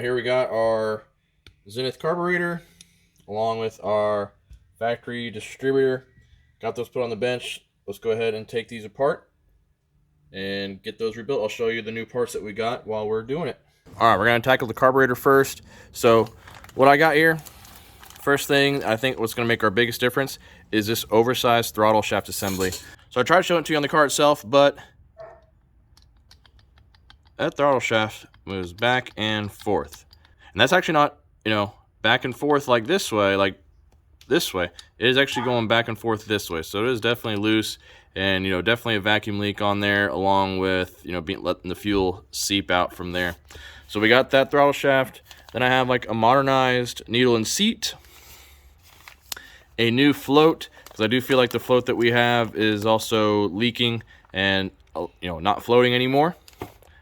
here we got our Zenith carburetor along with our factory distributor. Got those put on the bench. Let's go ahead and take these apart and get those rebuilt. I'll show you the new parts that we got while we're doing it. All right, we're going to tackle the carburetor first. So what I got here, first thing I think what's going to make our biggest difference is this oversized throttle shaft assembly. So I tried to show it to you on the car itself, but that throttle shaft moves back and forth. And that's actually not, back and forth like this way. It is actually going back and forth this way. So it is definitely loose, and, definitely a vacuum leak on there, along with, letting the fuel seep out from there. So we got that throttle shaft. Then I have like a modernized needle and seat, a new float, because I do feel like the float that we have is also leaking and, not floating anymore,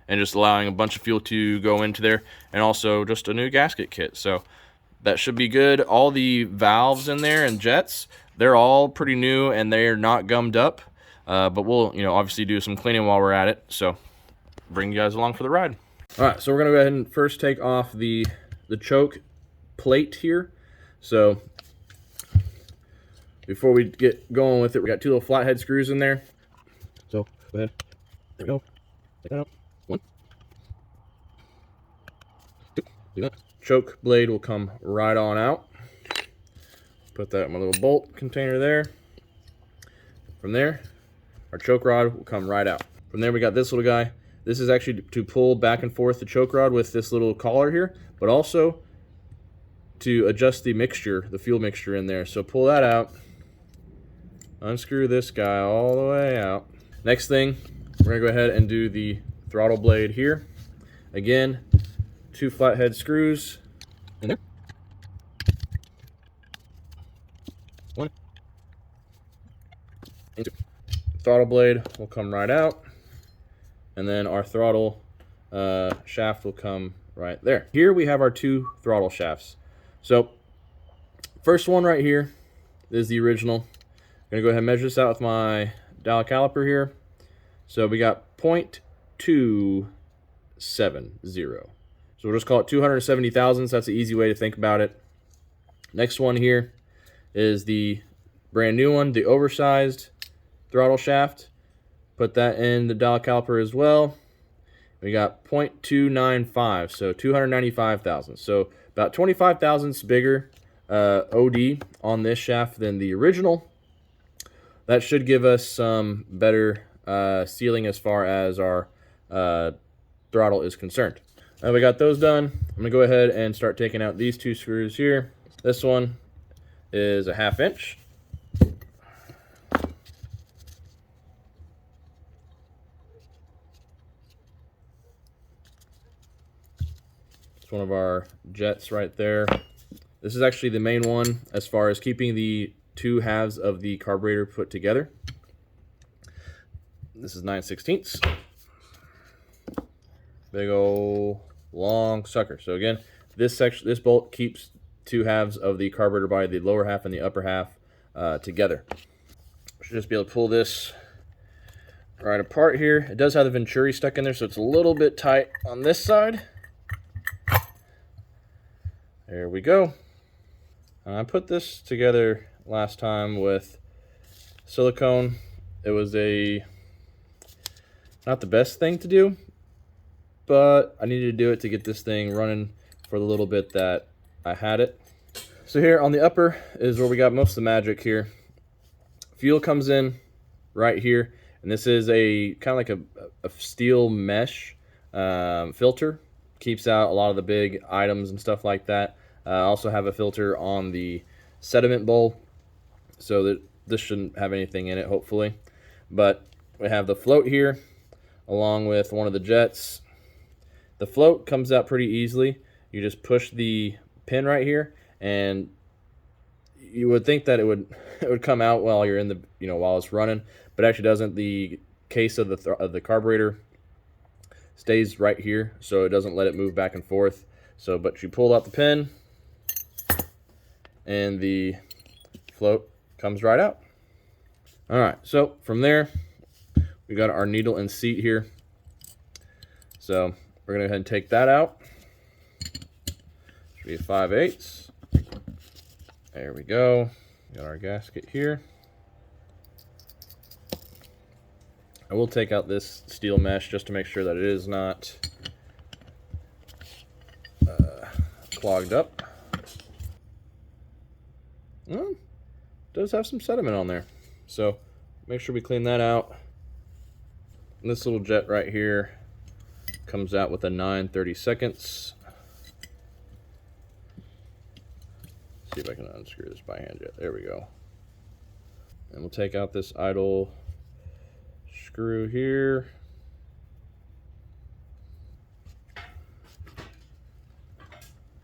and just allowing a bunch of fuel to go into there, and also just a new gasket kit. So that should be good. All the valves in there and jets, they're all pretty new and they're not gummed up. But we'll, obviously do some cleaning while we're at it. So bring you guys along for the ride. All right, so we're gonna go ahead and first take off the choke plate here. So before we get going with it, we got two little flathead screws in there. So go ahead, there we go, take that out. One, two, do that. Choke blade will come right on out. Put that in my little bolt container there. From there, our choke rod will come right out. From there, we got this little guy. This is actually to pull back and forth the choke rod with this little collar here, but also to adjust the mixture, the fuel mixture in there. So pull that out, unscrew this guy all the way out. Next thing, we're gonna go ahead and do the throttle blade here. Again, two flathead screws in there. One and two. Throttle blade will come right out, and then our throttle shaft will come right there. Here we have our two throttle shafts. So first one right here is the original. I'm gonna go ahead and measure this out with my dial caliper here. So we got 0.270. So we'll just call it 270 thousandths. That's an easy way to think about it. Next one here is the brand new one, the oversized throttle shaft. Put that in the dial caliper as well. We got 0.295, so 295 thousandths. So about 25 thousandths bigger OD on this shaft than the original. That should give us some better sealing as far as our throttle is concerned. Now we got those done. I'm gonna go ahead and start taking out these two screws here. This one is a 1/2 inch. It's one of our jets right there. This is actually the main one as far as keeping the two halves of the carburetor put together. This is 9/16. Big old long sucker. So again, this bolt keeps two halves of the carburetor body, the lower half and the upper half, together. Should just be able to pull this right apart here. It does have the venturi stuck in there, so it's a little bit tight on this side. There we go. I put this together last time with silicone. It was not the best thing to do, but I needed to do it to get this thing running for the little bit that I had it. So here on the upper is where we got most of the magic here. Fuel comes in right here, and this is a kind of like a steel mesh filter. Keeps out a lot of the big items and stuff like that. I also have a filter on the sediment bowl, so that this shouldn't have anything in it, hopefully. But we have the float here, along with one of the jets. The float comes out pretty easily. You just push the pin right here, and you would think that it would come out while you're in the while it's running, but it actually doesn't. The case of the carburetor stays right here, so it doesn't let it move back and forth. So, but you pull out the pin, and the float comes right out. All right, so from there, we got our needle and seat here. So we're gonna go ahead and take that out. Should be 5/8. There we go. Got our gasket here. I will take out this steel mesh just to make sure that it is not clogged up. Well, it does have some sediment on there, so make sure we clean that out. And this little jet right here comes out with a 9/32. See if I can unscrew this by hand yet. There we go. And we'll take out this idle screw here.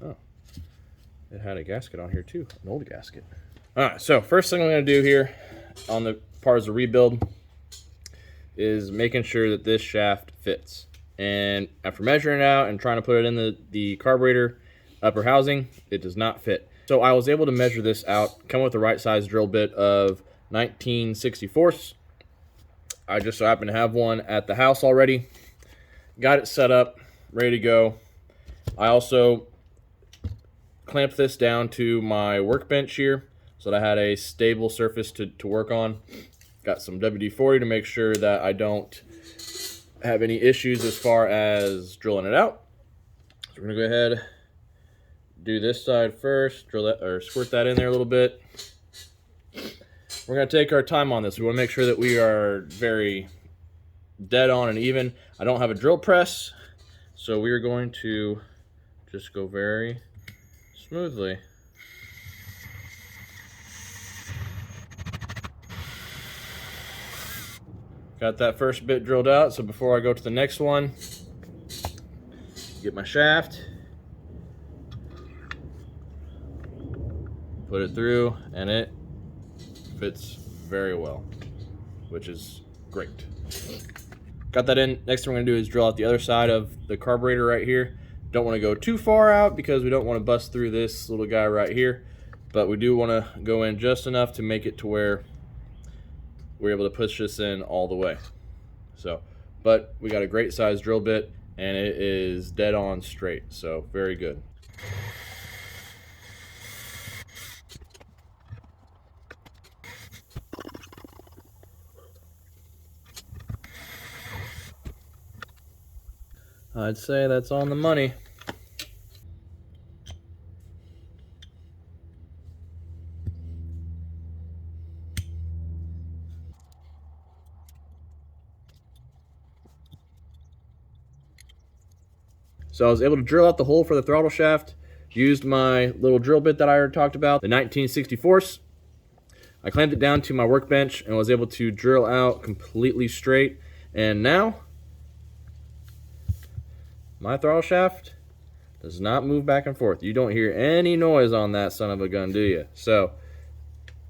Oh, it had a gasket on here too, an old gasket. All right, so first thing I'm going to do here on the part of the rebuild is making sure that this shaft fits. And after measuring it out and trying to put it in the carburetor upper housing, it does not fit. So I was able to measure this out, come with the right size drill bit of 19/64. I just so happen to have one at the house already. Got it set up, ready to go. I also clamped this down to my workbench here so that I had a stable surface to work on. Got some WD-40 to make sure that I don't have any issues as far as drilling it out. So we're gonna go ahead, do this side first, drill that or squirt that in there a little bit. We're going to take our time on this. We want to make sure that we are very dead on and even. I don't have a drill press, so we are going to just go very smoothly. Got that first bit drilled out, so before I go to the next one, get my shaft, put it through, and it fits very well, which is great. Got that in. Next thing we're going to do is drill out the other side of the carburetor right here. Don't want to go too far out because we don't want to bust through this little guy right here, but we do want to go in just enough to make it to where we're able to push this in all the way. So, but we got a great size drill bit and it is dead on straight, so very good. I'd say that's on the money. So I was able to drill out the hole for the throttle shaft, used my little drill bit that I already talked about, the 19/64. I clamped it down to my workbench and was able to drill out completely straight. And now my throttle shaft does not move back and forth. You don't hear any noise on that son of a gun, do you? So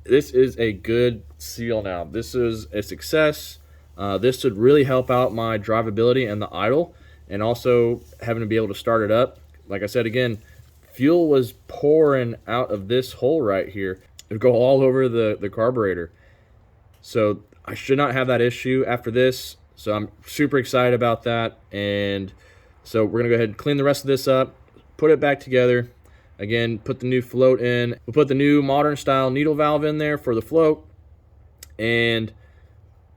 this is a good seal now. This is a success. This should really help out my drivability and the idle, and also having to be able to start it up. Like I said, again, fuel was pouring out of this hole right here. It would go all over the carburetor. So I should not have that issue after this. So I'm super excited about that. And so we're gonna go ahead and clean the rest of this up, put it back together. Again, put the new float in. We'll put the new modern style needle valve in there for the float and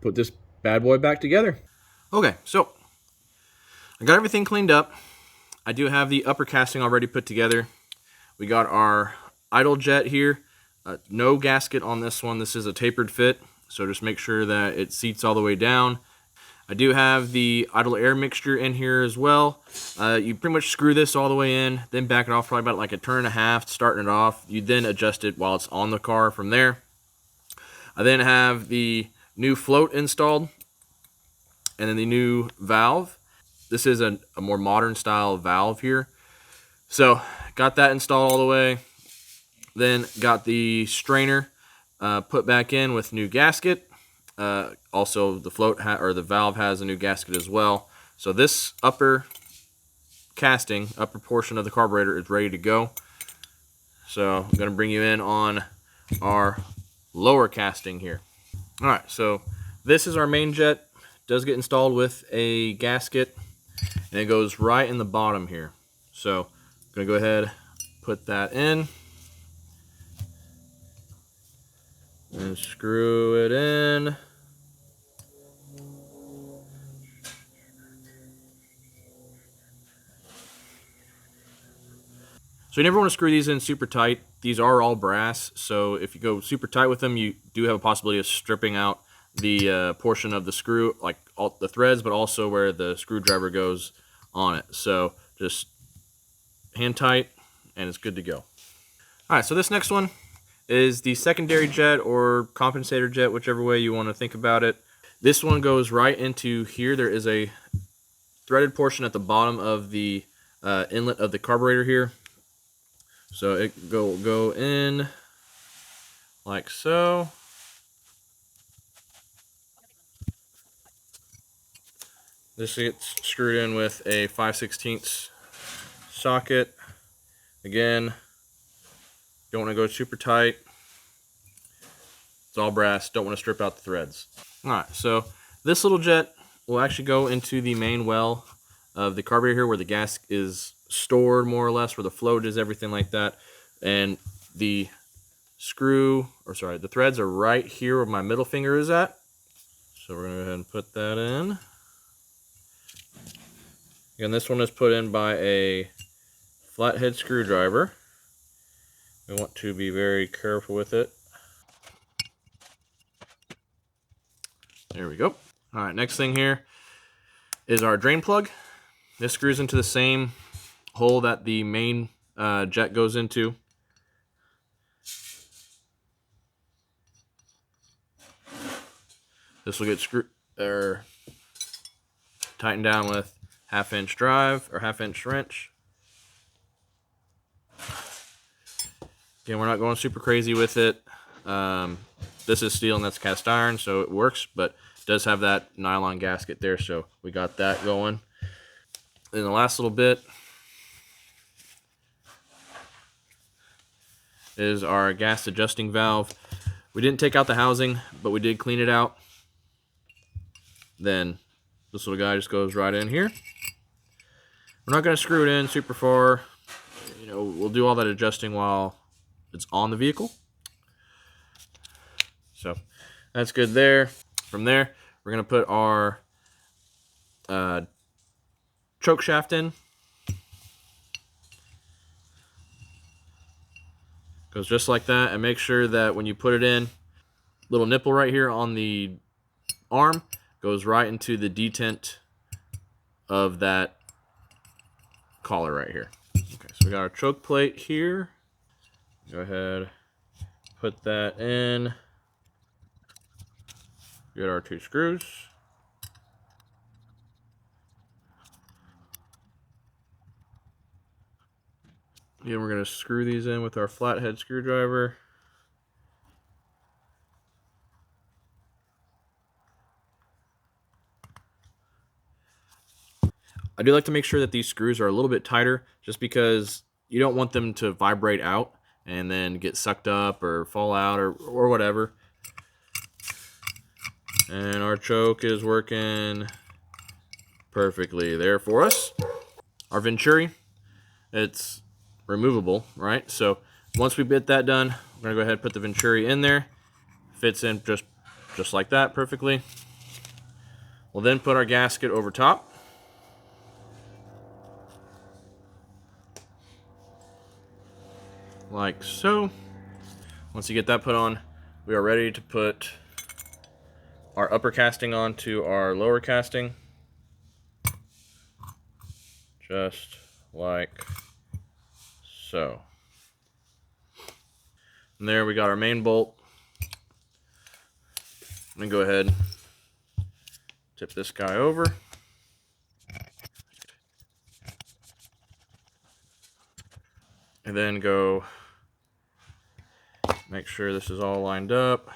put this bad boy back together. Okay, so I got everything cleaned up. I do have the upper casting already put together. We got our idle jet here. No gasket on this one. This is a tapered fit, so just make sure that it seats all the way down. I do have the idle air mixture in here as well. You pretty much screw this all the way in, then back it off probably about like a turn and a half, starting it off. You then adjust it while it's on the car from there. I then have the new float installed and then the new valve. This is a more modern style valve here. So got that installed all the way. Then got the strainer put back in with new gasket. Also the float or the valve has a new gasket as well. So this upper casting, upper portion of the carburetor is ready to go. So I'm going to bring you in on our lower casting here. All right, so this is our main jet. It does get installed with a gasket and it goes right in the bottom here. So I'm going to go ahead, put that in and screw it in. So you never want to screw these in super tight. These are all brass, so if you go super tight with them, you do have a possibility of stripping out the portion of the screw, like all the threads, but also where the screwdriver goes on it. So just hand tight, and it's good to go. All right, so this next one is the secondary jet or compensator jet, whichever way you want to think about it. This one goes right into here. There is a threaded portion at the bottom of the inlet of the carburetor here. So it go in like so. This gets screwed in with a 5/16 socket. Again, don't want to go super tight. It's all brass. Don't want to strip out the threads. All right, so this little jet will actually go into the main well of the carburetor here, where the gas is stored more or less, where the float is, everything like that. And the the threads are right here where my middle finger is at. So we're gonna go ahead and put that in. Again, this one is put in by a flathead screwdriver. We want to be very careful with it. There we go. All right, next thing here is our drain plug. This screws into the same hole that the main jet goes into. This will get tightened down with 1/2-inch drive or 1/2-inch wrench. Again, we're not going super crazy with it. This is steel and that's cast iron, so it works, but it does have that nylon gasket there, so we got that going. Then the last little bit is our gas adjusting valve. We didn't take out the housing, but we did clean it out. Then this little guy just goes right in here. We're not going to screw it in super far. You know, we'll do all that adjusting while it's on the vehicle. So that's good there. From there, we're going to put our choke shaft in. Goes just like that, and make sure that when you put it in, little nipple right here on the arm goes right into the detent of that collar right here. Okay, so we got our choke plate here. Go ahead, put that in. Get our 2 screws. Again, we're going to screw these in with our flathead screwdriver. I do like to make sure that these screws are a little bit tighter, just because you don't want them to vibrate out and then get sucked up or fall out or whatever. And our choke is working perfectly there for us. Our venturi, it's removable, right? So once we get that done, we're gonna go ahead and put the venturi in there. Fits in just like that perfectly. We'll then put our gasket over top. Like so. Once you get that put on, we are ready to put our upper casting onto our lower casting. Just like so. And there we got our main bolt. I'm gonna go ahead, tip this guy over. And then go make sure this is all lined up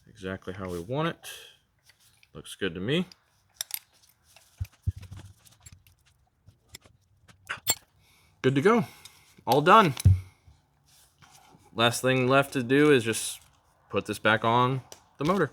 exactly how we want it. Looks good to me. Good to go. All done. Last thing left to do is just put this back on the motor.